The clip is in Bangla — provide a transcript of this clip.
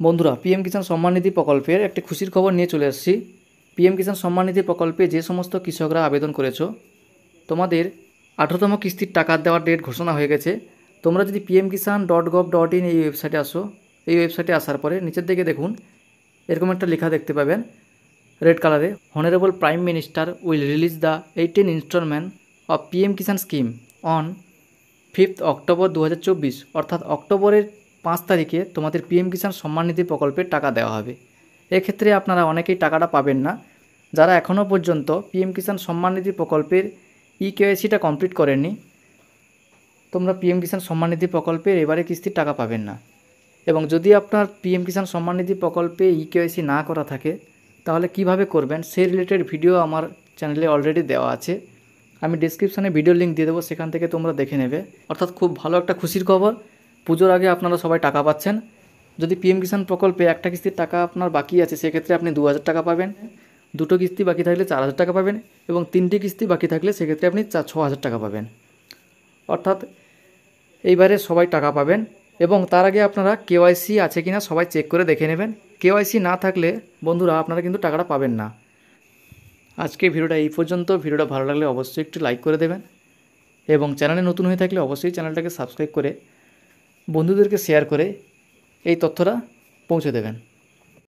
বন্ধুরা, পিএম কিষাণ সম্মান নিধি প্রকল্পের একটি খুশির খবর নিয়ে চলে আসছি। পিএম কিষাণ সম্মান নিধি প্রকল্পে যে সমস্ত কৃষকরা আবেদন করেছো, তোমাদের 18তম কিস্তির টাকা দেওয়ার ডেট ঘোষণা হয়ে গেছে। তোমরা যদি pmkisan.gov.in এই ওয়েবসাইটে আসো, এই ওয়েবসাইটে আসার পরে নিচের দিকে দেখুন এরকম একটা লেখা দেখতে পাবেন রেড কালারে, honourable prime minister will release the 18 instalment of PM Kisan scheme on 5 October 2024, অর্থাৎ অক্টোবরের 5 তারিখে তোমাদের পিএম কিষাণ সম্মান নিধি প্রকল্পের টাকা দেওয়া হবে। এক্ষেত্রে আপনারা অনেকেই টাকাটা পাবেন না, যারা এখনও পর্যন্ত পিএম কিষাণ সম্মান নিধি প্রকল্পের ইকেওয়াইসিটা কমপ্লিট করেননি। তোমরা পিএম কিষাণ সম্মান নিধি প্রকল্পের এবারে কিস্তির টাকা পাবেন না। এবং যদি আপনার পিএম কিষাণ সম্মান নিধি প্রকল্পে ইকেওয়াইসি না করা থাকে, তাহলে কিভাবে করবেন সেই রিলেটেড ভিডিও আমার চ্যানেলে অলরেডি দেওয়া আছে। আমি ডিসক্রিপশানে ভিডিও লিঙ্ক দিয়ে দেবো, সেখান থেকে তোমরা দেখে নেবে। অর্থাৎ খুব ভালো একটা খুশির খবর, পুজোর আগে আপনারা সবাই টাকা পাচ্ছেন। যদি পিএম কিষাণ প্রকল্পে একটা কিস্তির টাকা আপনার বাকি আছে, সেক্ষেত্রে আপনি 2000 টাকা পাবেন। দুটো কিস্তি বাকি থাকলে 4000 টাকা পাবেন, এবং 3টি কিস্তি বাকি থাকলে সেক্ষেত্রে আপনি 6000 টাকা পাবেন। অর্থাৎ এইবারে সবাই টাকা পাবেন। এবং তার আগে আপনারা কেওয়াইসি আছে কিনা সবাই চেক করে দেখে নেবেন। কেওয়াইসি না থাকলে বন্ধুরা আপনারা কিন্তু টাকাটা পাবেন না। আজকে ভিডিওটা এই পর্যন্ত। ভিডিওটা ভালো লাগলে অবশ্যই একটু লাইক করে দেবেন, এবং চ্যানেলে নতুন হয়ে থাকলে অবশ্যই চ্যানেলটাকে সাবস্ক্রাইব করে বন্ধুদেরকে শেয়ার করে এই তথ্যটা পৌঁছে দেবেন।